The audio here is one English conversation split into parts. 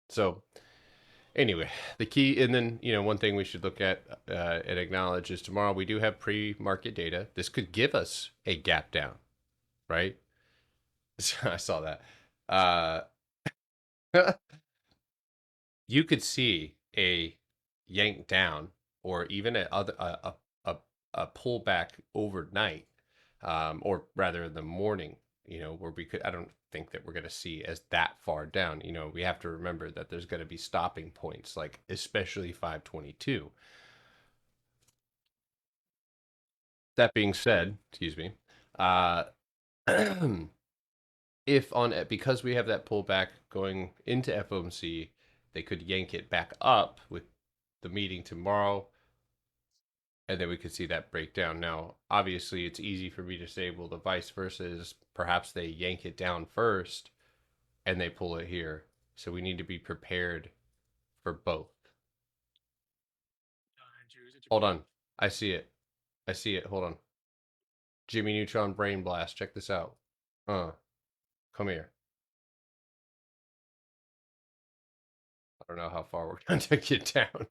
So anyway, the key, and then one thing we should look at and acknowledge is tomorrow we do have pre-market data. This could give us a gap down, right? I saw that. Uh, you could see a yank down, or even a pullback overnight, or rather in the morning. Where we could. I don't think that we're going to see as that far down. We have to remember that there's going to be stopping points, like especially 522. That being said, excuse me, uh, if on because we have that pullback going into FOMC, they could yank it back up with the meeting tomorrow, and then we could see that breakdown. Now, obviously, it's easy for me to say, well, the vice versa is perhaps they yank it down first and they pull it here. So we need to be prepared for both. Hold on. I see it. I see it. Hold on. Jimmy Neutron Brain Blast. Check this out. Come here. I don't know how far we're going to get down.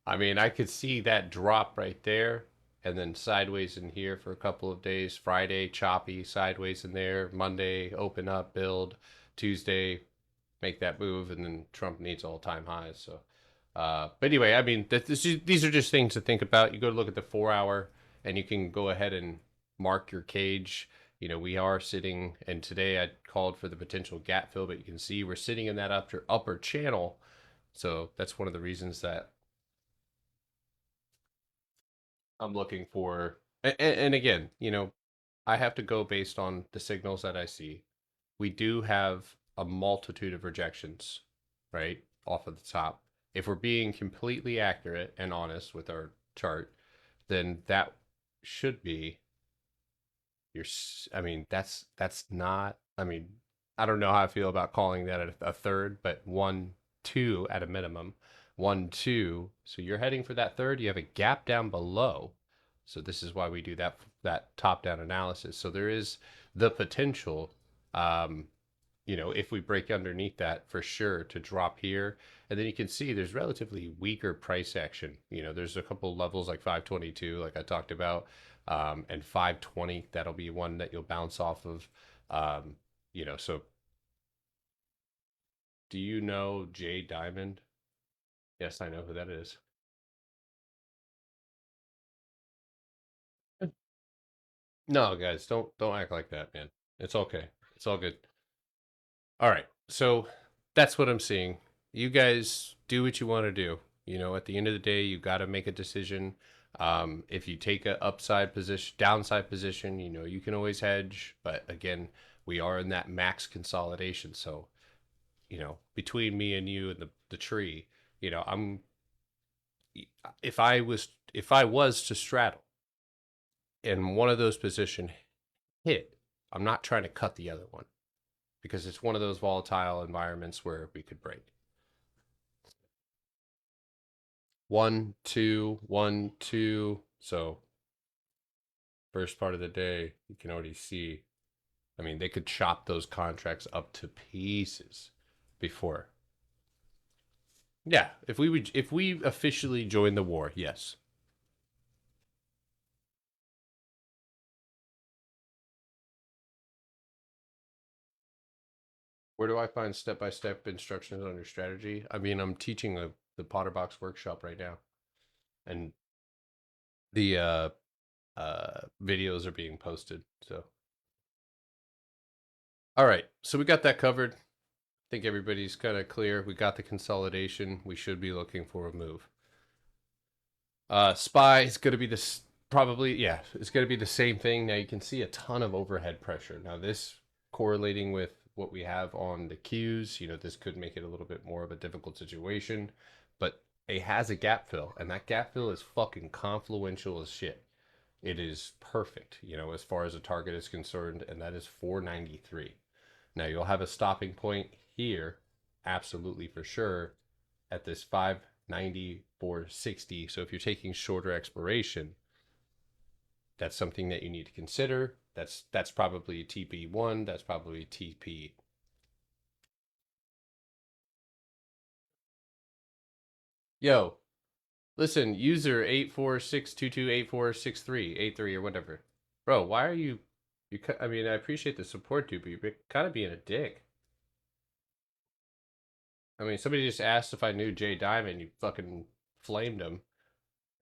I mean, I could see that drop right there and then sideways in here for a couple of days. Friday, choppy, sideways in there. Monday, open up, build. Tuesday, make that move, and then Trump needs all-time highs. So, but anyway, I mean, these are just things to think about. You go to look at the 4 hour, and you can go ahead and mark your cage. We are sitting, and today I called for the potential gap fill, but you can see we're sitting in that upper channel. So that's one of the reasons that I'm looking for. And again, I have to go based on the signals that I see. We do have a multitude of rejections, right, off of the top. If we're being completely accurate and honest with our chart, then that should be your. I mean, that's not. I mean, I don't know how I feel about calling that a third, but 1, 2 at a minimum. 1, 2. So you're heading for that third. You have a gap down below. So this is why we do that top down analysis. So there is the potential, um, if we break underneath that for sure to drop here. And then you can see there's relatively weaker price action. There's a couple levels like 522, like I talked about, and 520. That'll be one that you'll bounce off of. So do you know Jay Diamond? Yes, I know who that is. No, guys, don't act like that, man. It's okay. It's all good. All right. So that's what I'm seeing. You guys do what you want to do. At the end of the day, you got to make a decision. If you take a upside position, downside position, you can always hedge. But again, we are in that max consolidation. So, between me and you and the tree, I'm if I was to straddle and one of those position hit, I'm not trying to cut the other one because it's one of those volatile environments where we could break. 1, 2, 1, 2. So first part of the day, you can already see. I mean, they could chop those contracts up to pieces before. Yeah, if we officially join the war, yes. Where do I find step-by-step instructions on your strategy? I mean, I'm teaching the Potterbox workshop right now, and the videos are being posted. So, all right, so we got that covered. I think everybody's kind of clear. We got the consolidation. We should be looking for a move. Spy is going to be this probably, yeah, it's going to be the same thing. Now you can see a ton of overhead pressure. Now this correlating with what we have on the Qs, this could make it a little bit more of a difficult situation, but it has a gap fill, and that gap fill is fucking confluential as shit. It is perfect, as far as a target is concerned, and that is 493. Now you'll have a stopping point here, absolutely for sure, at this 590, 460. So if you're taking shorter expiration, that's something that you need to consider. That's probably TP1. That's probably TP Yo, listen, user 84622846383 or whatever. Bro, why are you I mean, I appreciate the support, dude, but you're kind of being a dick. I mean, somebody just asked if I knew Jay Diamond, you fucking flamed him.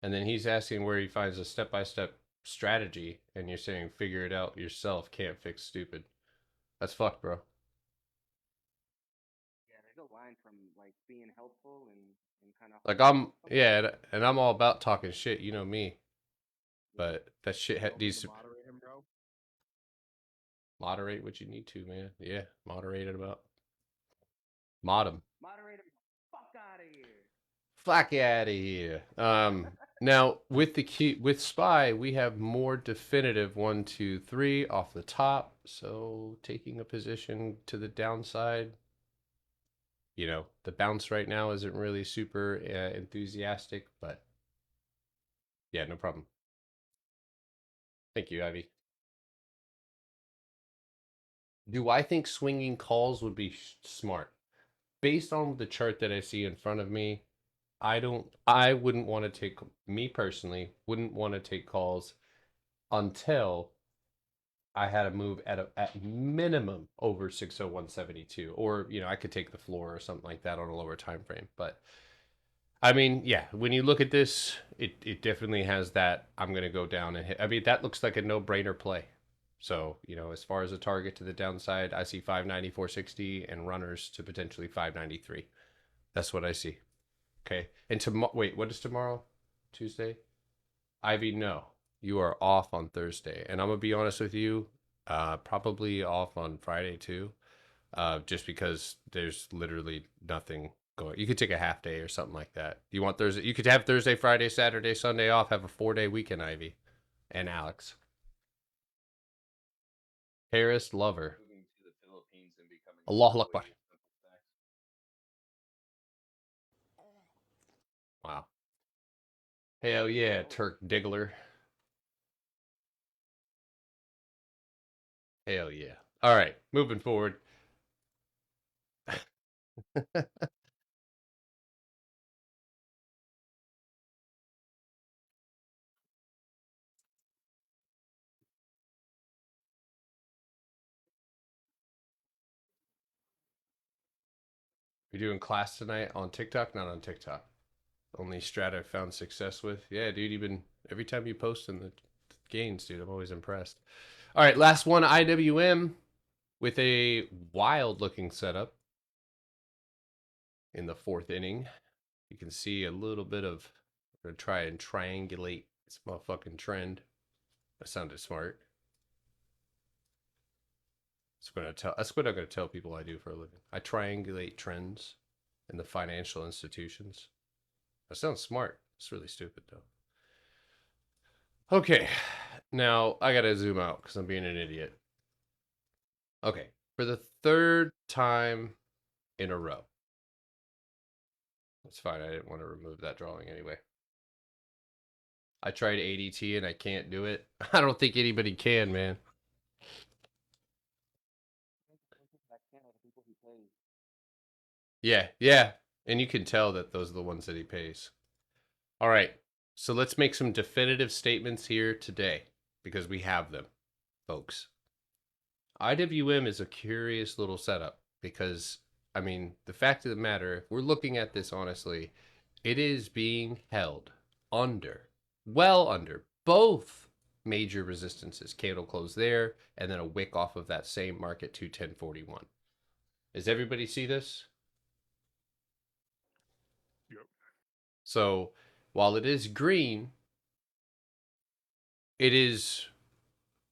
And then he's asking where he finds a step-by-step strategy, and you're saying figure it out yourself, can't fix stupid. That's fucked, bro. Yeah, there's a line from like being helpful and kind of Like harmful I'm, sometimes. yeah, and I'm all about talking shit, you know me. Yeah. But that shit You want me needs to to moderate him, bro? moderate what you need to, man. Yeah, moderate it about. Mod him. Moderate him the fuck out of here. Fuck out of here. Now with the key with spy, we have more definitive 1, 2, 3 off the top. So taking a position to the downside, the bounce right now isn't really super enthusiastic, but yeah, no problem. Thank you, Ivy. Do I think swinging calls would be smart? Based on the chart that I see in front of me, I wouldn't want to take, me personally, wouldn't want to take calls until I had a move at minimum over 60172, or I could take the floor or something like that on a lower time frame. But I mean, yeah, when you look at this, it definitely has that I'm going to go down and hit. I mean, that looks like a no-brainer play. So, as far as a target to the downside, I see 594.60 and runners to potentially 593. That's what I see. Okay. And tomorrow, wait, what is tomorrow? Tuesday? Ivy, no. You are off on Thursday. And I'm going to be honest with you, probably off on Friday too. Just because there's literally nothing going. You could take a half day or something like that. You want Thursday? You could have Thursday, Friday, Saturday, Sunday off. Have a 4-day weekend, Ivy and Alex. Harris Lover. Moving to the Philippines and becoming an Allah Akbar. employee of Simple Stacks. Wow. Hell yeah, Oh, Turk Diggler. Hell yeah. All right, moving forward. You're doing class tonight on TikTok? Not on TikTok. Only strat I've found success with. Yeah, dude, even every time you post in the gains, dude, I'm always impressed. All right, last one, IWM with a wild looking setup in the fourth inning. You can see a little bit of, I'm going to try and triangulate this motherfucking trend. That sounded smart. That's what I'm going to tell people I do for a living. I triangulate trends in the financial institutions. That sounds smart. It's really stupid though. Okay, now I gotta zoom out because I'm being an idiot. Okay, for the third time in a row. That's fine. I didn't want to remove that drawing anyway. I tried ADT and I can't do it. I don't think anybody can, man. that can of the people he plays. Yeah, yeah. And you can tell that those are the ones that he pays. All right. So let's make some definitive statements here today because we have them, folks. IWM is a curious little setup because, I mean, the fact of the matter, if we're looking at this honestly, it is being held under, well under both major resistances. Candle close there, and then a wick off of that same market to 1041. Does everybody see this? Yep. So while it is green, it is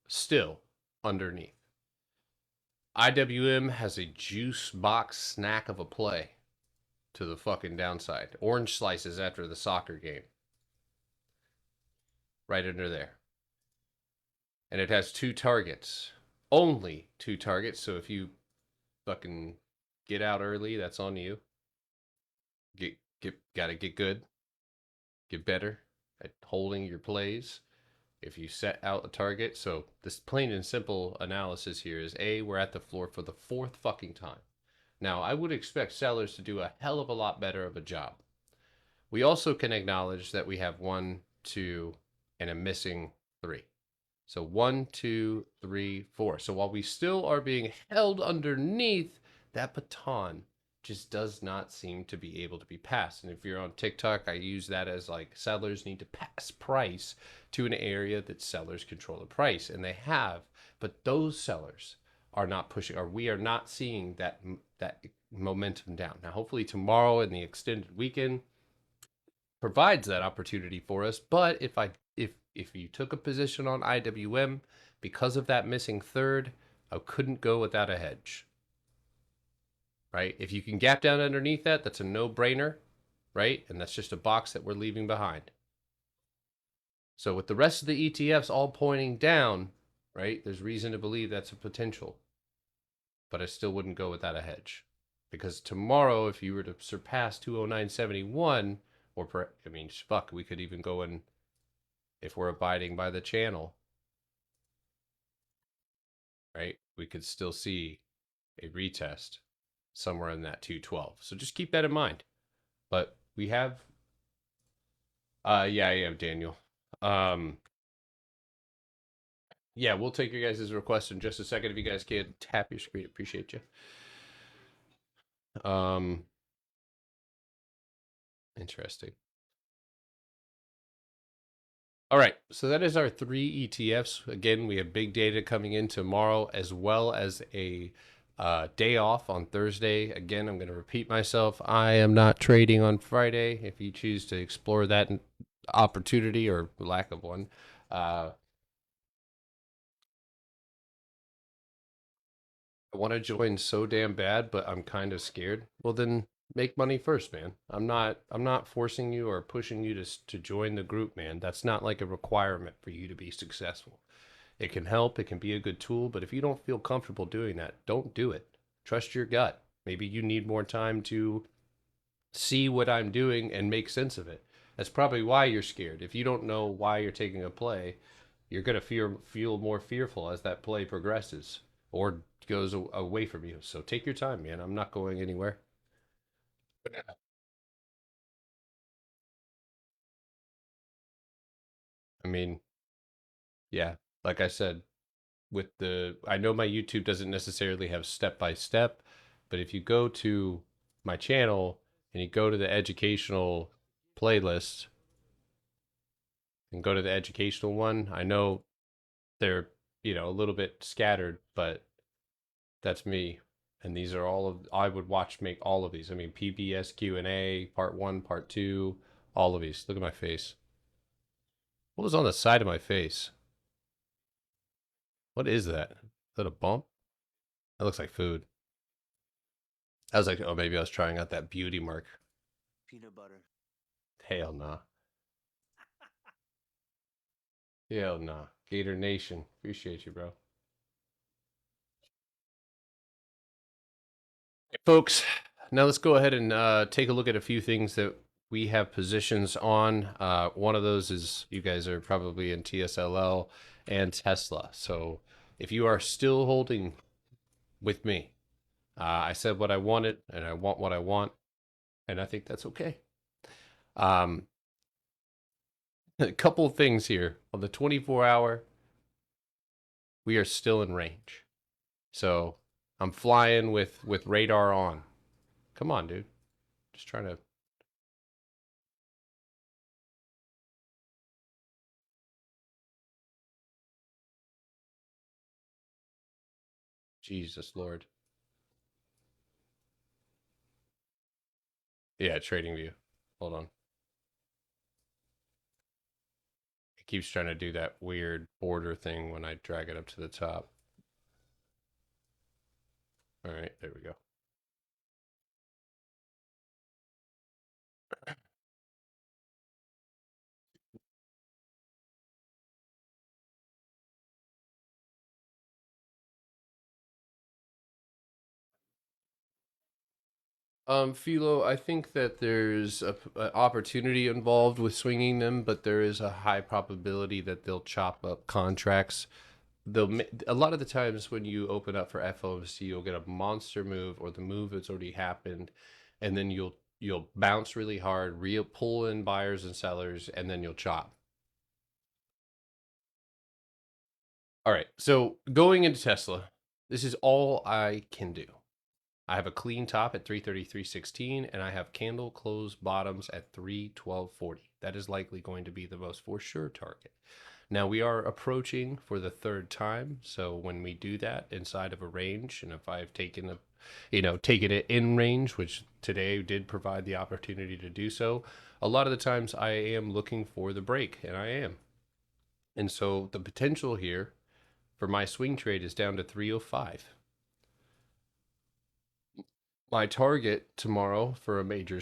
still underneath. IWM has a juice box snack of a play to the fucking downside. Orange slices after the soccer game. Right under there. And it has two targets. Only two targets. So if you fucking get out early, that's on you. Gotta get good. Get better at holding your plays. If you set out a target, so this plain and simple analysis here is A, we're at the floor for the fourth fucking time. Now, I would expect sellers to do a hell of a lot better of a job. We also can acknowledge that we have 1, 2, and a missing 3. So 1, 2, 3, 4. So while we still are being held underneath, that baton just does not seem to be able to be passed. And if you're on TikTok, I use that as like sellers need to pass price to an area that sellers control the price, and they have. But those sellers are not pushing, or we are not seeing that momentum down. Now, hopefully tomorrow and the extended weekend provides that opportunity for us. But if you took a position on IWM because of that missing third, I couldn't go without a hedge. Right? If you can gap down underneath that, that's a no-brainer, right? And that's just a box that we're leaving behind. So with the rest of the ETFs all pointing down, right? There's reason to believe that's a potential. But I still wouldn't go without a hedge. Because tomorrow, if you were to surpass 209.71, I mean, fuck, we could even go in, if we're abiding by the channel, right? We could still see a retest somewhere in that 212. So just keep that in mind. But we have, yeah, I am Daniel. Yeah, we'll take your guys' request in just a second. If you guys can tap your screen, appreciate you. Um, Interesting. All right, so that is our 3 ETFs. Again, we have big data coming in tomorrow, as well as a day off on Thursday. Again, I'm going to repeat myself. I am not trading on Friday. If you choose to explore that opportunity or lack of one, I want to join so damn bad, but I'm kind of scared. Well, then make money first, man. I'm not forcing you or pushing you to join the group, man. That's not like a requirement for you to be successful. It can help, it can be a good tool, but if you don't feel comfortable doing that, don't do it. Trust your gut. Maybe you need more time to see what I'm doing and make sense of it. That's probably why you're scared. If you don't know why you're taking a play, you're going to feel more fearful as that play progresses or goes away from you. So take your time, man. I'm not going anywhere. I mean, yeah, like I said, I know my YouTube doesn't necessarily have step by step, but if you go to my channel and you go to the educational playlist and go to the educational one, I know they're, a little bit scattered, but that's me. And these are all of I would watch make all of these. I mean, PBS Q&A, part 1, part 2, all of these. Look at my face. What was on the side of my face? What is that? Is that a bump? That looks like food. I was like, oh, maybe I was trying out that beauty mark. Peanut butter. Hell nah. Hell nah. Gator Nation. Appreciate you, bro. Hey, folks, now let's go ahead and take a look at a few things that we have positions on. One of those is you guys are probably in TSLL and Tesla. So if you are still holding with me, I said what I wanted and I want what I want, and I think that's okay. A couple of things here. On the 24-hour, we are still in range. So I'm flying with radar on. Come on, dude. Just trying to. Jesus Lord. Yeah, trading view. Hold on. It keeps trying to do that weird border thing when I drag it up to the top. All right, there we go. Philo, I think that there's a opportunity involved with swinging them, but there is a high probability that they'll chop up contracts. A lot of the times when you open up for FOMC, you'll get a monster move or the move that's already happened, and then you'll you'll bounce really hard, real pull in buyers and sellers, and then you'll chop. All right. So going into Tesla, this is all I can do. I have a clean top at 333.16, and I have candle close bottoms at 312.40. That is likely going to be the most for sure target. Now we are approaching for the third time, so when we do that inside of a range, and if I've taken taken it in range, which today did provide the opportunity to do so, a lot of the times I am looking for the break, and I am. And so the potential here for my swing trade is down to 305. My target tomorrow for a major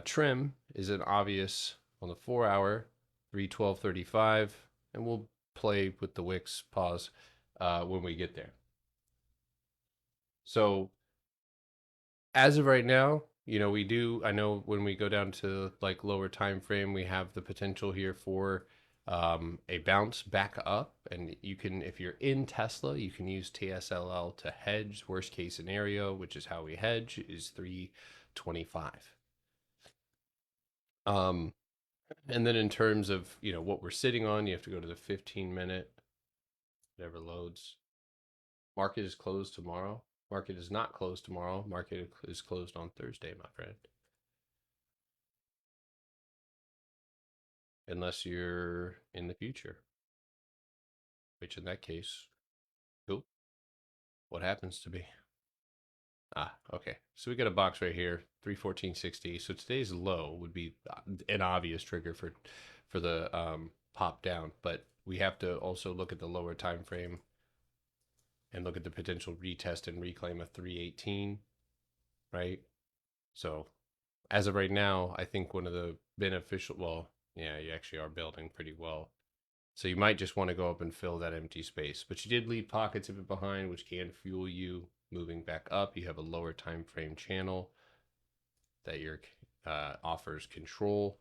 trim is an obvious on the 4 hour, 312.35, and we'll play with the wicks pause when we get there. So as of right now, we do. I know when we go down to like lower time frame, we have the potential here for a bounce back up, and you can, if you're in Tesla, you can use TSLL to hedge. Worst case scenario, which is how we hedge, is 325. And then in terms of what we're sitting on, you have to go to the 15-minute, whatever loads. Market is closed tomorrow. Market is not closed tomorrow. Market is closed on Thursday, my friend. Unless you're in the future, which in that case, cool. What happens to be? Okay. So we got a box right here, 314.60. So today's low would be an obvious trigger for the pop down, but we have to also look at the lower time frame and look at the potential retest and reclaim of 318, right? So as of right now, I think one of the beneficial, well, yeah, you actually are building pretty well. So you might just want to go up and fill that empty space. But you did leave pockets of it behind, which can fuel you moving back up. You have a lower time frame channel that your offers control,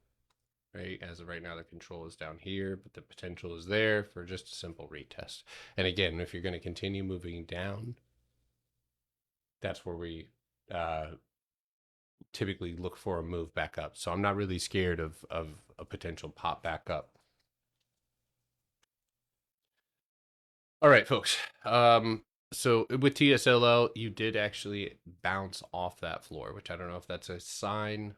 right? As of right now, the control is down here, but the potential is there for just a simple retest. And again, if you're going to continue moving down, that's where we typically look for a move back up. So I'm not really scared of a potential pop back up. All right, folks. So with TSLL, you did actually bounce off that floor, which I don't know if that's a sign,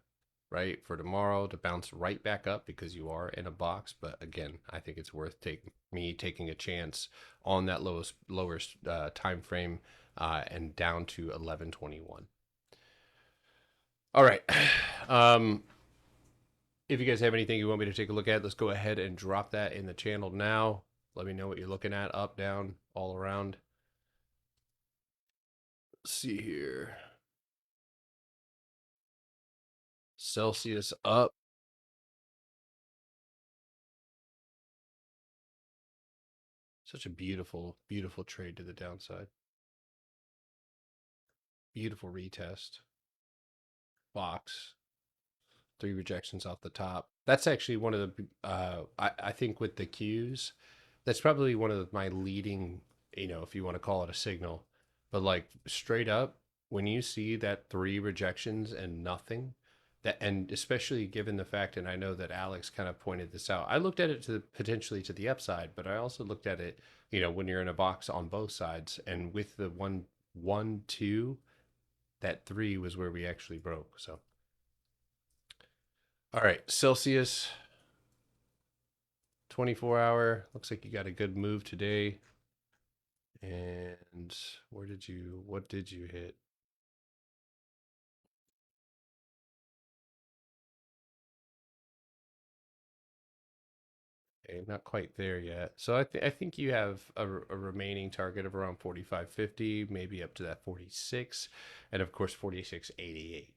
right, for tomorrow to bounce right back up because you are in a box. But again, I think it's worth taking a chance on that lower time frame and down to 1121. All right. If you guys have anything you want me to take a look at, let's go ahead and drop that in the channel now. Let me know what you're looking at, up, down, all around. Let's see here. Celsius up. Such a beautiful, beautiful trade to the downside. Beautiful retest. Box. 3 rejections off the top. That's actually one of the, I think with the Qs, that's probably one of my leading, if you want to call it a signal. But like straight up, when you see that 3 rejections and nothing, and especially given the fact, and I know that Alex kind of pointed this out, I looked at it potentially to the upside, but I also looked at it, when you're in a box on both sides, and with the 1-1-2, that 3 was where we actually broke. So, all right, Celsius 24-hour. Looks like you got a good move today. And what did you hit? Okay, not quite there yet. So I think you have a remaining target of around 45.50, maybe up to that 46, and of course 46.88.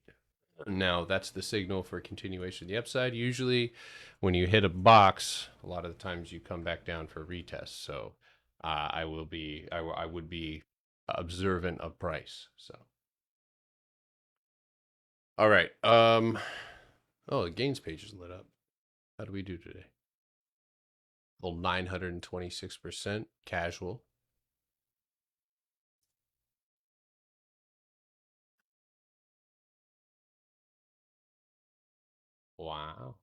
Now that's the signal for continuation of the upside. Usually, when you hit a box, a lot of the times you come back down for a retest. So I would be observant of price. So all right. Oh, the gains page is lit up. How do we do today? Well, 926% casual. Wow.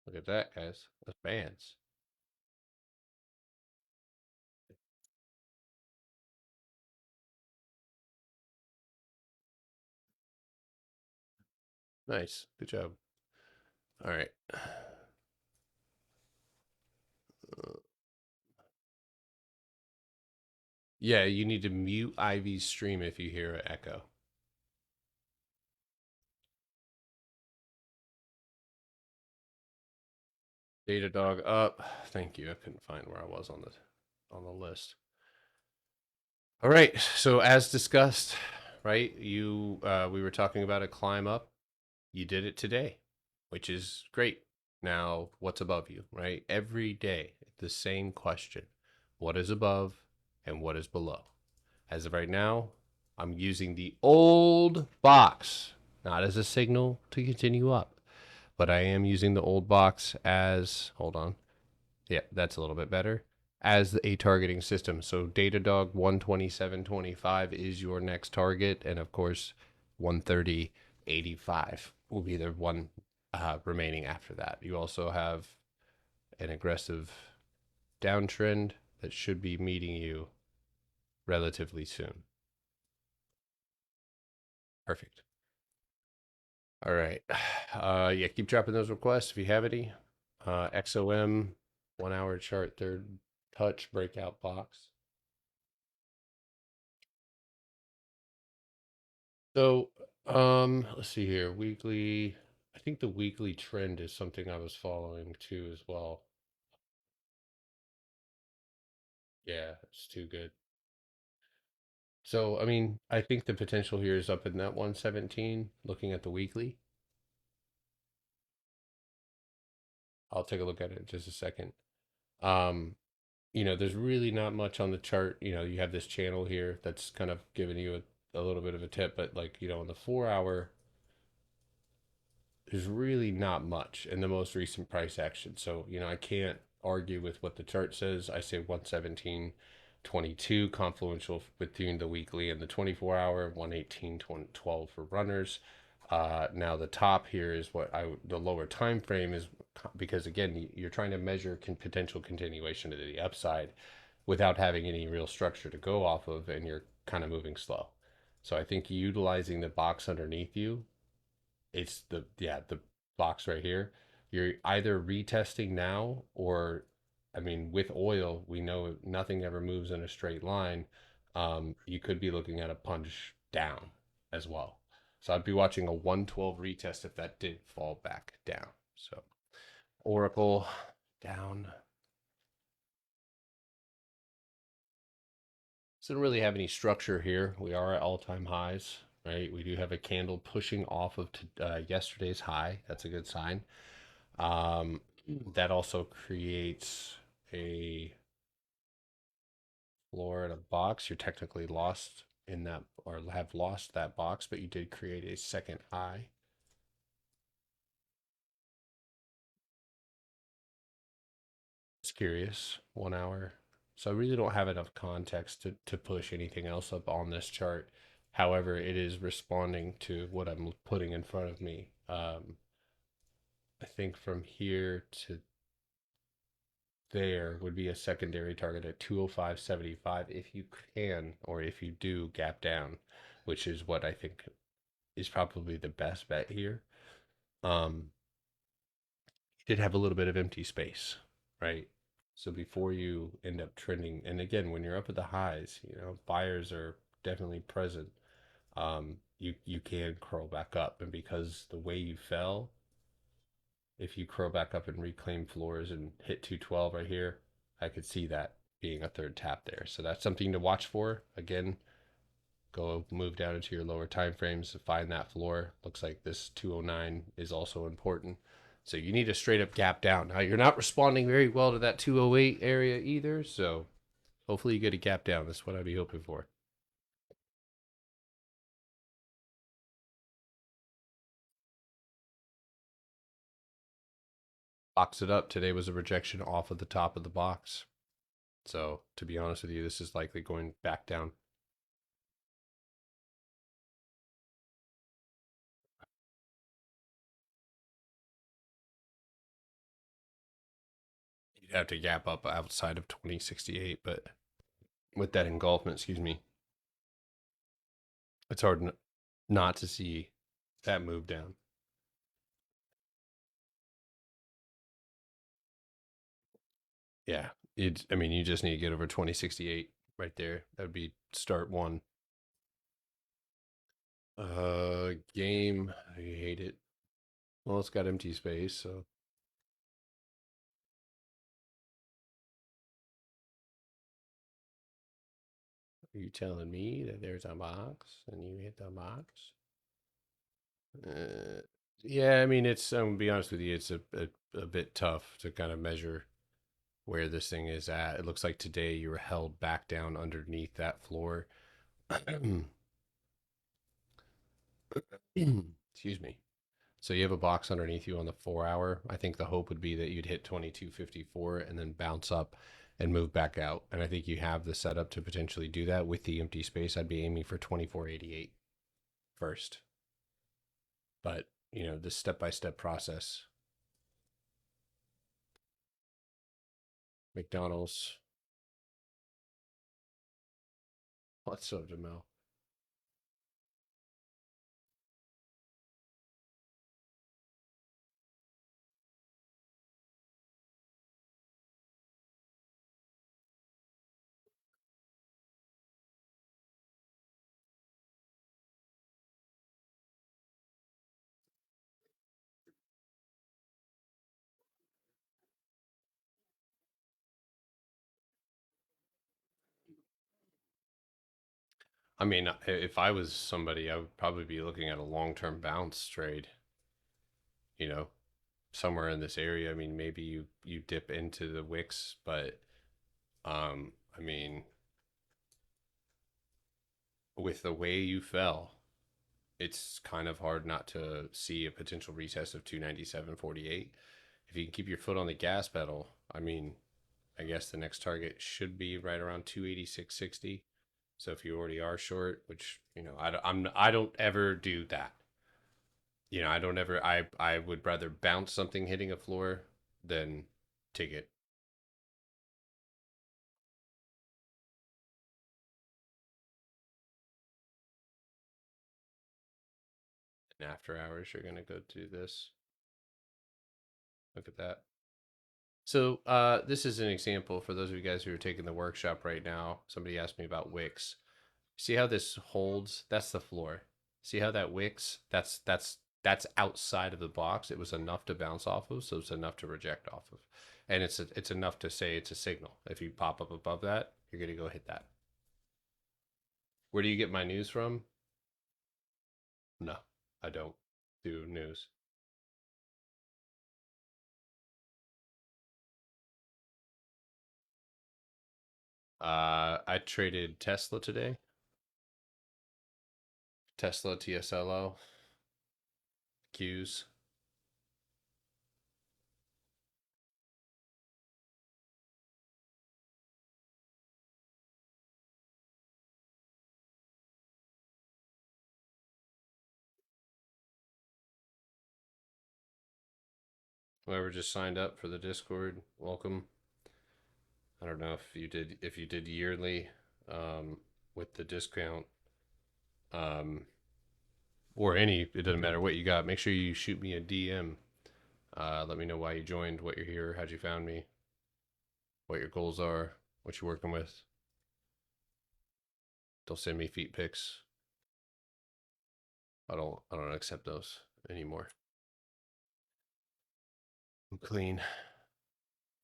Look at that, guys. That's bands. Nice. Good job. All right. Yeah, you need to mute Ivy's stream if you hear an echo. Data dog up. Thank you. I couldn't find where I was on the list. All right. So as discussed, right? We were talking about a climb up. You did it today, which is great. Now, what's above you, right? Every day, the same question. What is above and what is below? As of right now, I'm using the old box, not as a signal to continue up, but I am using the old box as, hold on. Yeah, that's a little bit better. As a targeting system. So Datadog 127.25 is your next target. And of course, 130.85 will be the one remaining after that. You also have an aggressive downtrend that should be meeting you relatively soon. Perfect. All right. Yeah, keep dropping those requests if you have any. XOM, 1 hour chart, third touch breakout box. So, let's see here. Weekly, I think the weekly trend is something I was following too as well. Yeah, it's too good. So, I mean, I think the potential here is up in that 117, looking at the weekly. I'll take a look at it in just a second. Um, there's really not much on the chart. You have this channel here that's kind of giving you a little bit of a tip, but like, on the 4 hour, there's really not much in the most recent price action. So, I can't argue with what the chart says. I say 117.22 confluential between the weekly and the 24 hour, 118.12 for runners. Now the top here is the lower time frame is, because again, you're trying to measure potential continuation to the upside without having any real structure to go off of, and you're kind of moving slow. So I think utilizing the box underneath you, it's the box right here. You're either retesting now, or, I mean, with oil, we know nothing ever moves in a straight line. You could be looking at a punch down as well. So I'd be watching a 112 retest if that did fall back down. So Oracle down. So don't really have any structure here. We are at all-time highs, right? We do have a candle pushing off of yesterday's high. That's a good sign. Um, that also creates a floor in a box. You're technically lost in that, or have lost that box, but you did create a second high. It's curious, 1 hour. So I really don't have enough context to push anything else up on this chart. However, it is responding to what I'm putting in front of me. I think from here to there would be a secondary target at 205.75 if you can, or if you do gap down, which is what I think is probably the best bet here. You did have a little bit of empty space, right? So before you end up trending, and again, when you're up at the highs, buyers are definitely present. You can curl back up, and because the way you fell, if you curl back up and reclaim floors and hit 212 right here, I could see that being a third tap there. So that's something to watch for. Again, go move down into your lower time frames to find that floor. Looks like this 209 is also important. So you need a straight up gap down. Now you're not responding very well to that 208 area either. So hopefully you get a gap down. That's what I'd be hoping for. Box it up. Today was a rejection off of the top of the box. So to be honest with you, this is likely going back down. you'd have to gap up outside of 2068, but with that engulfment, excuse me, it's hard not to see that move down. Yeah, I mean, you just need to get over 2068 right there. That would be start one. Game. I hate it. Well, it's got empty space, so are you telling me that there's a box and you hit the box? Uh, yeah, I mean, I'm gonna be honest with you, it's a bit tough to kind of measure where this thing is at. It looks like today you were held back down underneath that floor. Excuse me. So you have a box underneath you on the 4 hour. I think the hope would be that you'd hit 2254 and then bounce up and move back out. And I think you have the setup to potentially do that with the empty space. I'd be aiming for 2488 first. But, this step by step process. McDonald's. What's up, Jamel? I mean, if I was somebody, I would probably be looking at a long term bounce trade, you know, somewhere in this area. I mean, maybe you dip into the wicks, but I mean, with the way you fell, it's kind of hard not to see a potential retest of 297.48. If you can keep your foot on the gas pedal, I mean, I guess the next target should be right around 286.60. So if you already are short, which I don't ever do that. I don't ever. I would rather bounce something hitting a floor than take it. And after hours, you're gonna go do this. Look at that. So this is an example for those of you guys who are taking the workshop right now. Somebody asked me about wicks. See how this holds? That's the floor. See how that wicks? That's outside of the box. It was enough to bounce off of, so it's enough to reject off of, and it's enough to say it's a signal. If you pop up above that, you're gonna go hit that. Where do you get my news from? No, I don't do news. I traded Tesla today. Tesla TSLO Qs. Whoever just signed up for the Discord, welcome. I don't know if you did yearly with the discount or any, it doesn't matter what you got. Make sure you shoot me a DM. Let me know why you joined, what you're here, how'd you found me, what your goals are, what you're working with. Don't send me feet pics. I don't accept those anymore. I'm clean.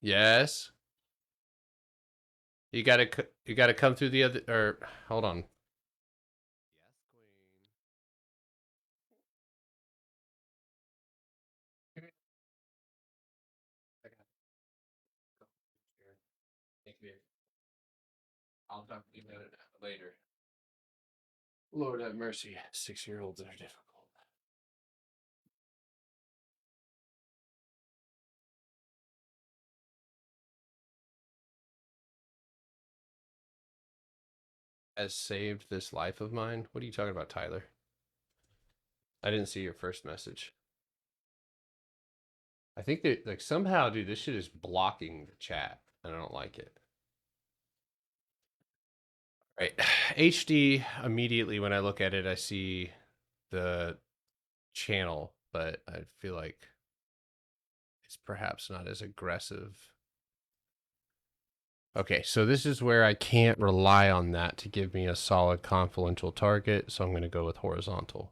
Yes. You gotta come through the other, or hold on. Yes, queen. I got Thank you. I'll talk to you about it later. Lord have mercy. 6-year-olds are difficult. Has saved this life of mine. What are you talking about, Tyler? I didn't see your first message. I think that like somehow, dude, this shit is blocking the chat. I don't like it. Right. HD immediately when I look at it, I see the channel, but I feel like it's perhaps not as aggressive. Okay, so this is where I can't rely on that to give me a solid confluential target, so I'm going to go with horizontal.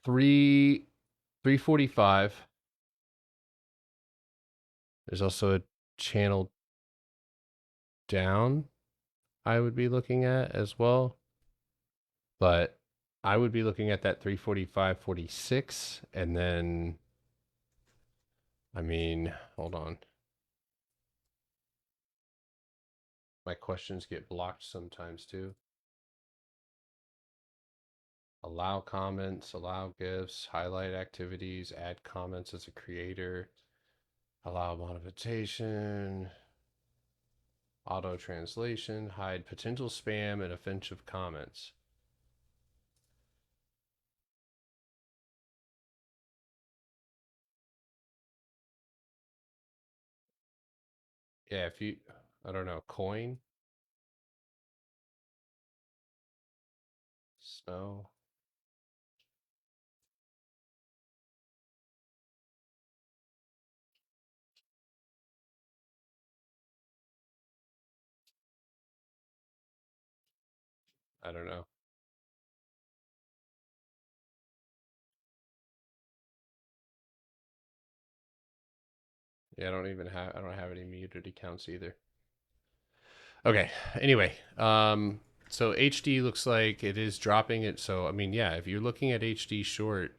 345. There's also a channel down I would be looking at as well, but I would be looking at that 345.46 and then I mean, hold on. My questions get blocked sometimes too. Allow comments, allow gifts, highlight activities, add comments as a creator, allow modification, auto translation, hide potential spam and offensive comments. Yeah, if you, I don't know, coin, snow. I don't know. Yeah, I don't have any muted accounts either. Okay. Anyway, so HD looks like it is dropping it. So I mean, yeah, if you're looking at HD short,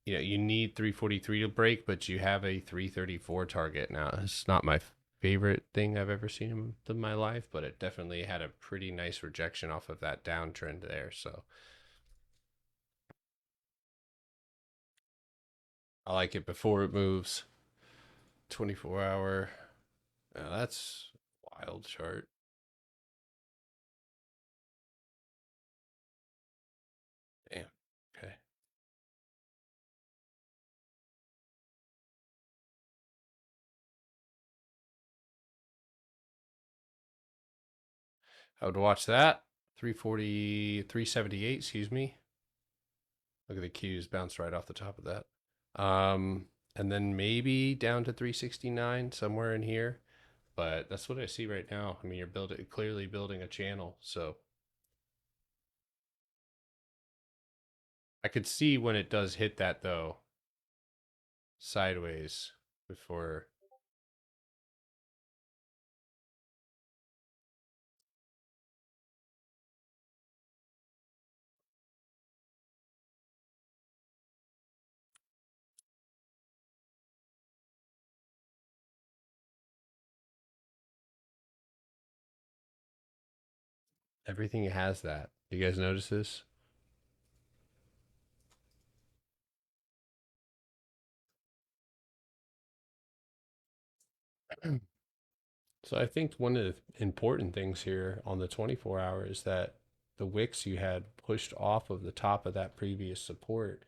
you know, you need 343 to break, but you have a 334 target now. It's not my favorite thing I've ever seen in my life, but it definitely had a pretty nice rejection off of that downtrend there. So I like it before it moves. 24-hour. That's wild chart. Damn. Okay. I would watch that. 340, 378, excuse me. Look at the Qs bounce right off the top of that. And then maybe down to 369 somewhere in here. But that's what I see right now. I mean, you're clearly building a channel. So I could see when it does hit that though, sideways before. Everything has that. You guys notice this? So I think one of the important things here on the 24 hour is that the wicks you had pushed off of the top of that previous support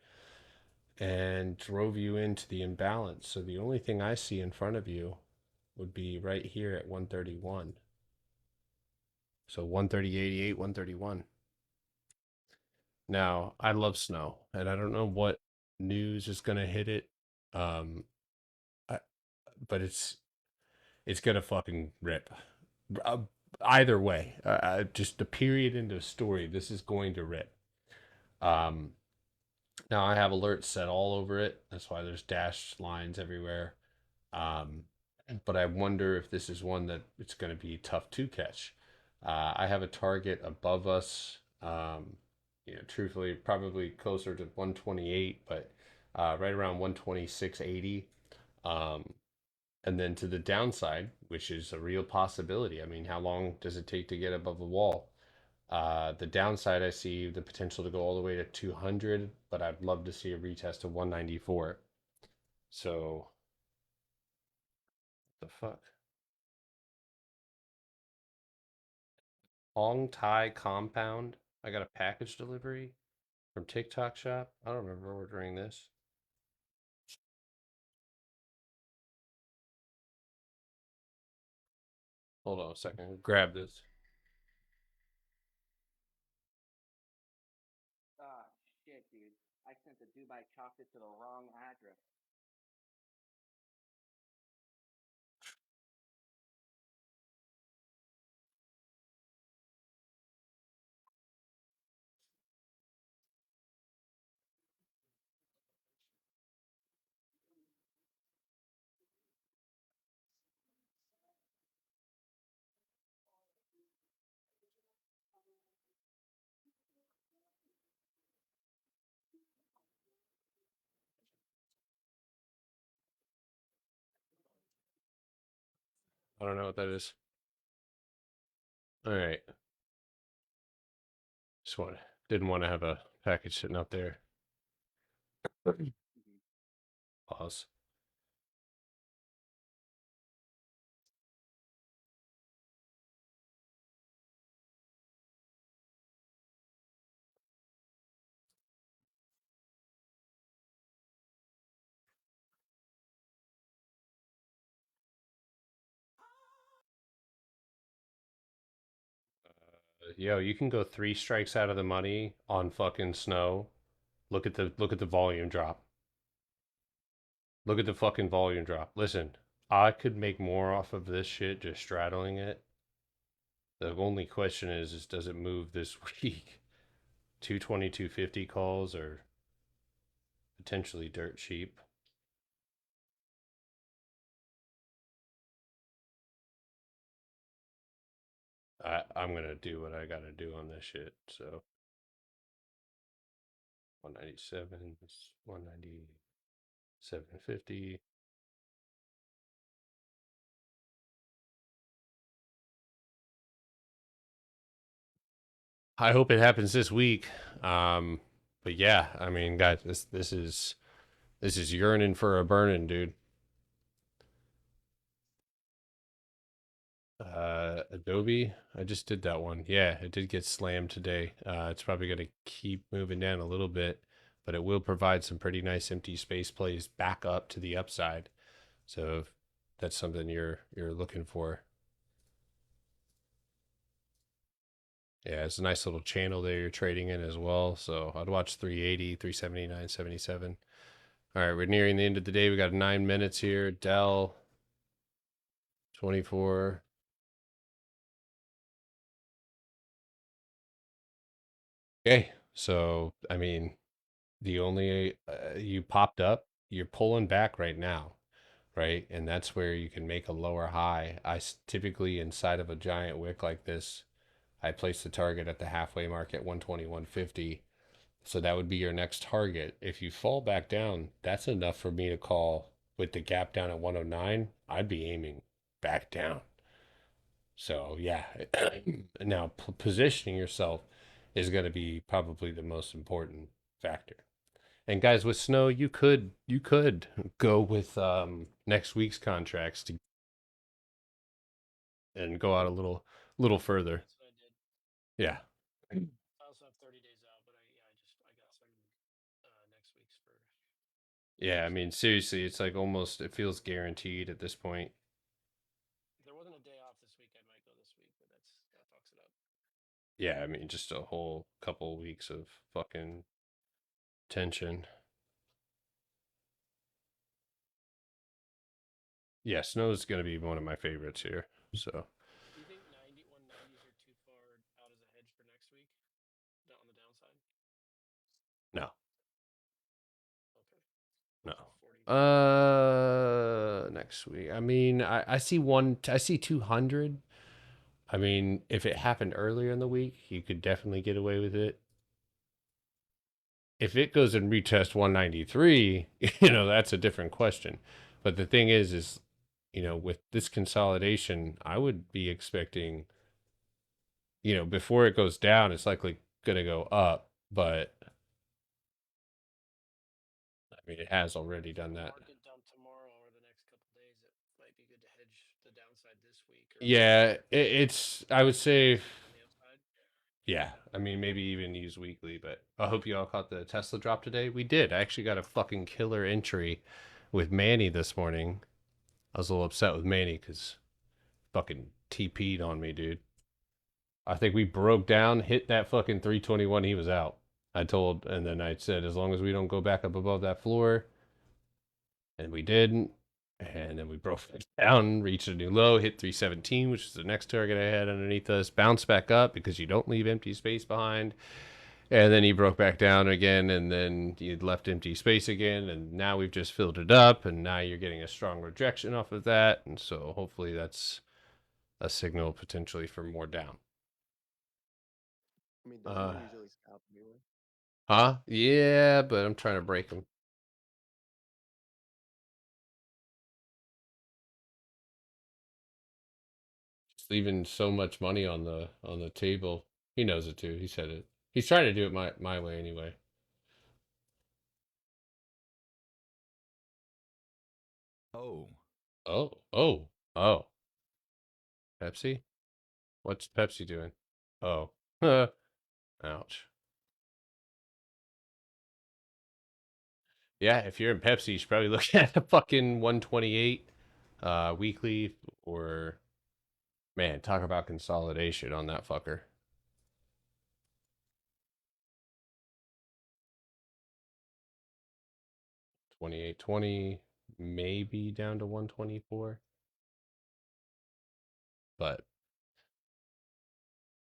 and drove you into the imbalance. So the only thing I see in front of you would be right here at 131. So 130.88, 131. Now, I love snow, and I don't know what news is going to hit it. Um, I, but it's gonna fucking rip. Uh, Either way, just a period into a story. This is going to rip. Um, Now I have alerts set all over it. That's why there's dashed lines everywhere. Um, but I wonder if this is one that it's going to be tough to catch. I have a target above us. You know, truthfully, probably closer to 128, but right around 126.80. Um, and then to the downside, which is a real possibility. I mean, how long does it take to get above a wall? The downside, I see the potential to go all the way to 200, but I'd love to see a retest of 194. So, the fuck? Hong Tai Compound. I got a package delivery from TikTok Shop. I don't remember ordering this. Hold on a second. Grab this. Ah, shit, dude. I sent the Dubai chocolate to the wrong address. I don't know what that is. All right. Just want didn't want to have a package sitting out there. Mm-hmm. Pause. Yo, you can go 3 strikes out of the money on fucking snow. Look at the volume drop. Look at the fucking volume drop. Listen, I could make more off of this shit just straddling it. The only question is does it move this week? 220, 250 calls are potentially dirt cheap. I'm gonna do what I gotta do on this shit. So 197, 197.50. I hope it happens this week. But yeah, I mean, guys, this is yearning for a burning, dude. Adobe, I just did that one. Yeah, it did get slammed today. It's probably going to keep moving down a little bit, but it will provide some pretty nice empty space plays back up to the upside. So if that's something you're looking for. Yeah, it's a nice little channel there you're trading in as well. So I'd watch 380, 379, 77. All right, we're nearing the end of the day. We got 9 minutes here. Dell 24. Okay, so I mean, the only you popped up, you're pulling back right now, right? And that's where you can make a lower high. Typically inside of a giant wick like this, I place the target at the halfway mark at 120, 150. So that would be your next target. If you fall back down, that's enough for me to call with the gap down at 109. I'd be aiming back down. So yeah, now positioning yourself is going to be probably the most important factor. And guys, with snow, you could go with next week's contracts to and go out a little further. That's what I did. Yeah. I also have 30 days out, but I got some next week's for Yeah, I next mean week. seriously, it's like almost it feels guaranteed at this point. If there wasn't a day off this week, I might go this week, but that fucks it up. Yeah, I mean just a whole couple weeks of fucking tension. Yeah, snow's going to be one of my favorites here. So, Do you think 190s are too far out as a hedge for next week? On the downside? no. Okay. No. So 40. Next week. I mean, I see 200. I mean, if it happened earlier in the week, you could definitely get away with it. If it goes and retest 193, that's a different question. But the thing is, with this consolidation, I would be expecting, before it goes down, it's likely going to go up. But I mean, it has already done The that. market dump tomorrow or the next couple days, it might be good to hedge the downside this week or Yeah, I would say, on the upside. yeah. I mean, maybe even use weekly, but I hope you all caught the Tesla drop today. We did. I actually got a fucking killer entry with Manny this morning. I was a little upset with Manny because fucking TP'd on me, dude. I think we broke down, hit that fucking 321. He was out. And then I said, as long as we don't go back up above that floor, and we didn't. And then we broke it down, reached a new low, hit 317, which is the next target I had underneath us, bounced back up because you don't leave empty space behind. And then he broke back down again, and then he left empty space again, and now we've just filled it up, and now you're getting a strong rejection off of that, and so hopefully that's a signal potentially for more down. I mean, doesn't he usually scalp anyway? Huh? Yeah, but I'm trying to break him. Just leaving so much money on the table. He knows it too. He said it. He's trying to do it my way anyway. Oh. Oh. Pepsi? What's Pepsi doing? Oh. Ouch. Yeah, if you're in Pepsi, you should probably look at a fucking 128 weekly, or man, talk about consolidation on that fucker. 28.20, maybe down to 124. But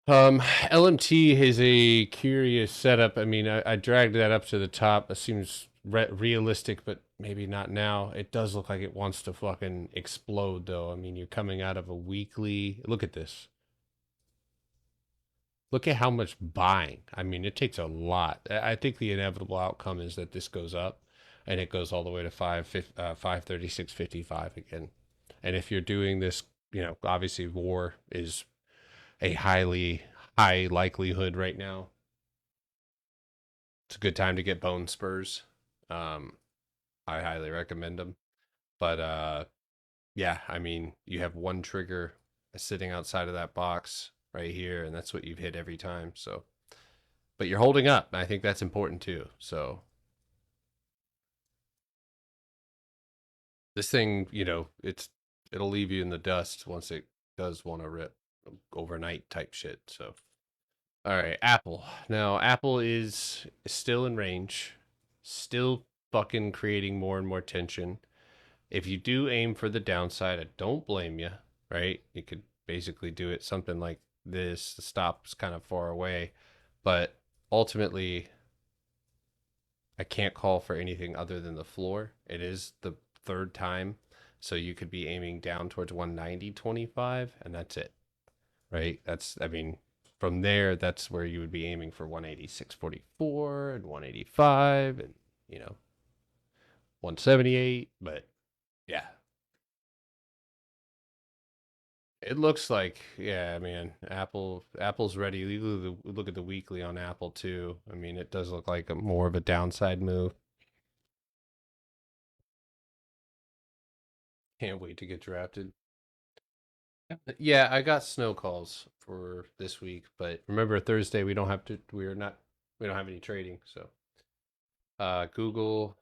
LMT is a curious setup. I mean, I dragged that up to the top. It seems realistic, but maybe not now. It does look like it wants to fucking explode, though. I mean, you're coming out of a weekly. Look at this. Look at how much buying. I mean, it takes a lot. I think the inevitable outcome is that this goes up, and it goes all the way to 536.55 again. And if you're doing this, obviously war is a high likelihood right now. It's a good time to get bone spurs. I highly recommend them. But yeah, I mean, you have one trigger sitting outside of that box right here, and that's what you've hit every time. So, but you're holding up. And I think that's important too. So this thing, it'll leave you in the dust once it does want to rip, overnight type shit. So all right, Apple. Now, Apple is still in range, still fucking creating more and more tension. If you do aim for the downside, I don't blame you, right? You could basically do it something like this. The stop's kind of far away, but ultimately, I can't call for anything other than the floor. It is the third time, so you could be aiming down towards 190.25, and that's it, right? I mean, from there, that's where you would be aiming for 186.44 and 185 and, 178. But yeah, it looks like, yeah, man, Apple's ready. You look at the weekly on Apple too. I mean, it does look like more of a downside move. Can't wait to get drafted. Yeah, I got snow calls for this week, but remember Thursday we don't have any trading, so Google.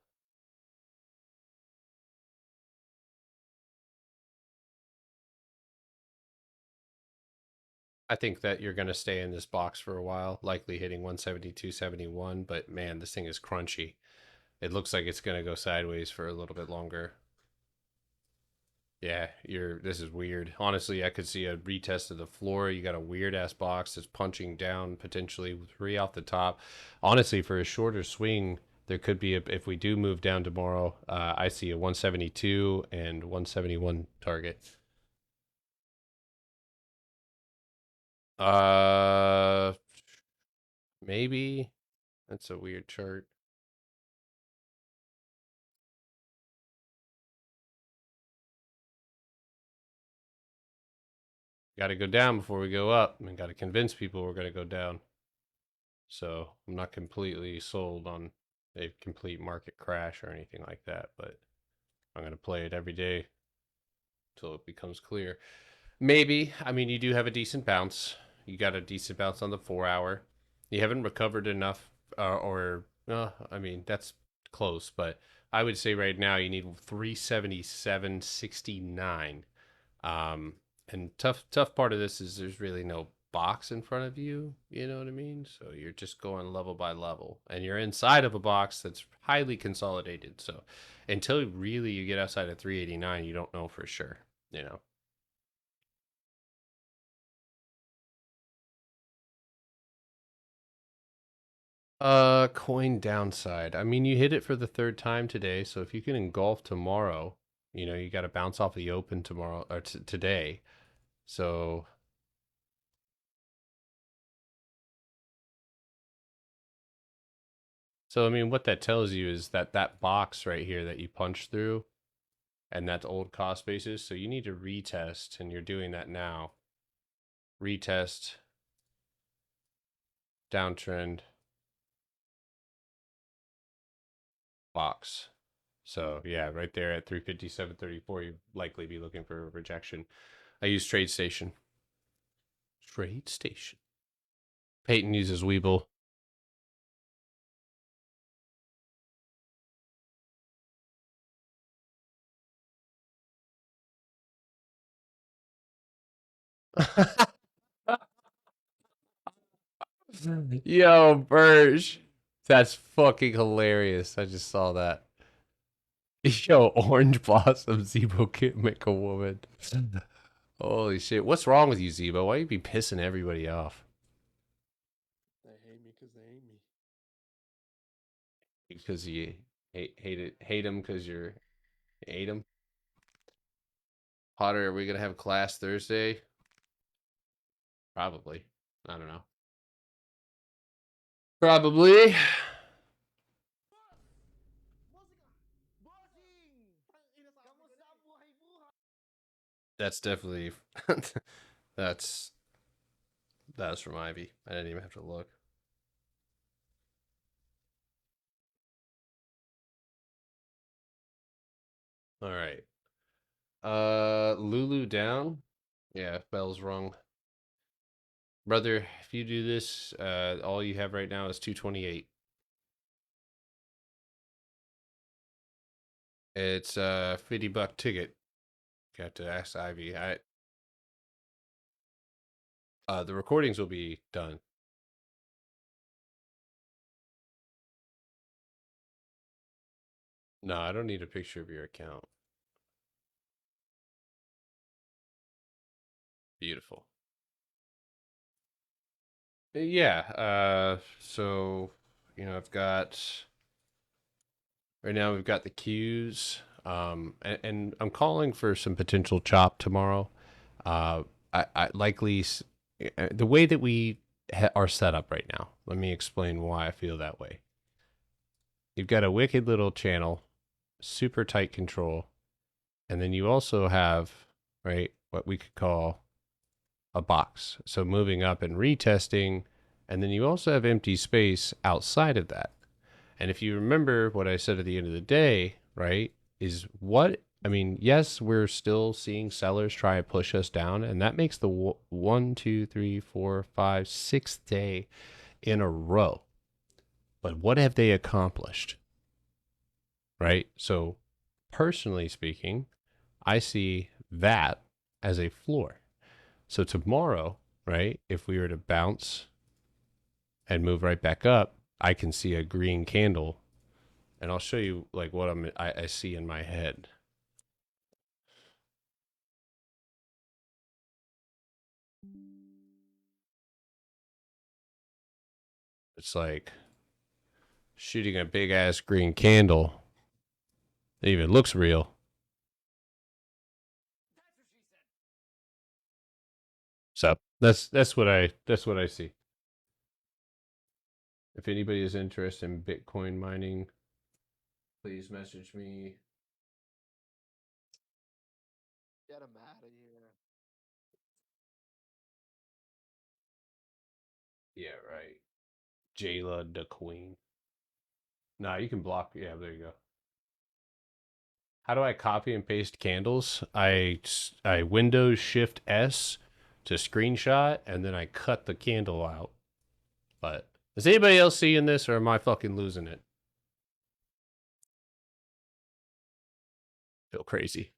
I think that you're going to stay in this box for a while, likely hitting 172.71, but man, this thing is crunchy. It looks like it's going to go sideways for a little bit longer. Yeah, this is weird. Honestly, I could see a retest of the floor. You got a weird ass box that's punching down potentially three off the top. Honestly, for a shorter swing, there could be if we do move down tomorrow, I see a 172 and 171 target. Uh, maybe. That's a weird chart. Got to go down before we go up, and got to convince people we're going to go down. So I'm not completely sold on a complete market crash or anything like that, but I'm going to play it every day until it becomes clear. Maybe. I mean, you do have a decent bounce. You got a decent bounce on the 4 hour. You haven't recovered enough, I mean, that's close, but I would say right now you need 377.69. And tough part of this is there's really no box in front of you, you know what I mean? So you're just going level by level, and you're inside of a box that's highly consolidated. So until really you get outside of 389, you don't know for sure, you know. Coin downside. I mean, you hit it for the third time today, so if you can engulf tomorrow, you know, you got to bounce off the open tomorrow or today. So I mean, what that tells you is that that box right here that you punched through, and that's old cost basis. So you need to retest, and you're doing that now. Retest, downtrend, box. So yeah, right there at 357.34, you'd likely be looking for a rejection. I use Trade Station. Trade Station. Peyton uses Weeble. Yo, Burge. That's fucking hilarious. I just saw that. Yo, Orange Blossom Zebo can't make a woman. Holy shit. What's wrong with you, Zebo? Why you be pissing everybody off? They hate me because they hate me. Because you hate him because you hate him? Potter, are we gonna have class Thursday? Probably. I don't know. Probably. That's definitely that's from Ivy. I didn't even have to look. All right. Lulu down. Yeah, bell's rung. Brother, if you do this, all you have right now is 228. It's a $50 ticket. Got to ask Ivy. The recordings will be done. No, I don't need a picture of your account. Beautiful. Yeah, so you know, I've got right now we've got the cues. And I'm calling for some potential chop tomorrow. I likely the way that we are set up right now. Let me explain why I feel that way. You've got a wicked little channel, super tight control, and then you also have, right, what we could call a box. So moving up and retesting, and then you also have empty space outside of that. And if you remember what I said at the end of the day, right, is what I mean, yes, we're still seeing sellers try to push us down, and that makes the 1, 2, 3, 4, 5, 6th day in a row. But what have they accomplished? Right? So, personally speaking, I see that as a floor. So, tomorrow, right, if we were to bounce and move right back up, I can see a green candle, and I'll show you like what I see in my head. It's like shooting a big ass green candle. It even looks real. So that's what I see. If anybody is interested in Bitcoin mining, please message me. Get him out of here. Yeah, right. Jayla the Queen. Nah, you can block. Yeah, there you go. How do I copy and paste candles? I Windows Shift S to screenshot, and then I cut the candle out. But is anybody else seeing this, or am I fucking losing it? Feel crazy.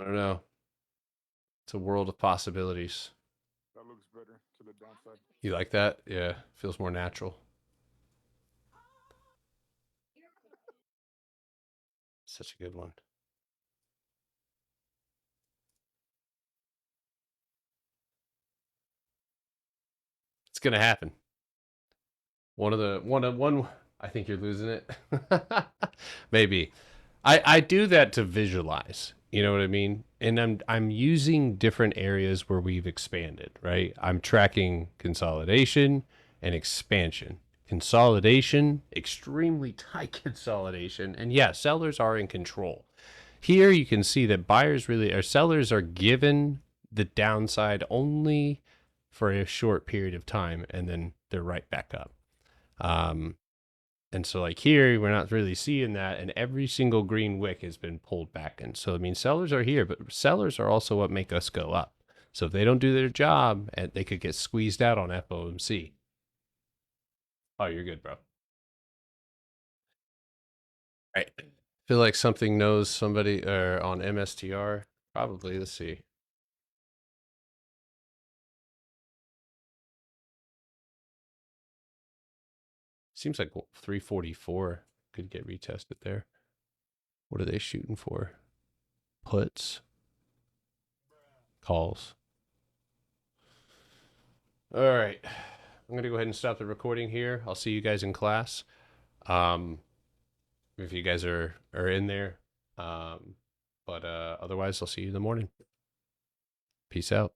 I don't know. It's a world of possibilities. That looks better to the downside. You like that? Yeah, feels more natural. Such a good one. It's gonna happen. One. I think you're losing it. Maybe. I do that to visualize. You know what I mean? And I'm using different areas where we've expanded, right? I'm tracking consolidation and expansion. Consolidation, extremely tight consolidation. And yeah, sellers are in control. Here you can see that buyers really or sellers are given the downside only for a short period of time and then they're right back up. And so like here, we're not really seeing that. And every single green wick has been pulled back in. So, I mean, sellers are here, but sellers are also what make us go up. So if they don't do their job, they could get squeezed out on FOMC. Oh, you're good, bro. Right. Feel like something knows somebody on MSTR. Probably. Let's see. Seems like 344 could get retested there. What are they shooting for? Puts. Calls. All right. I'm going to go ahead and stop the recording here. I'll see you guys in class. If you guys are in there. But otherwise, I'll see you in the morning. Peace out.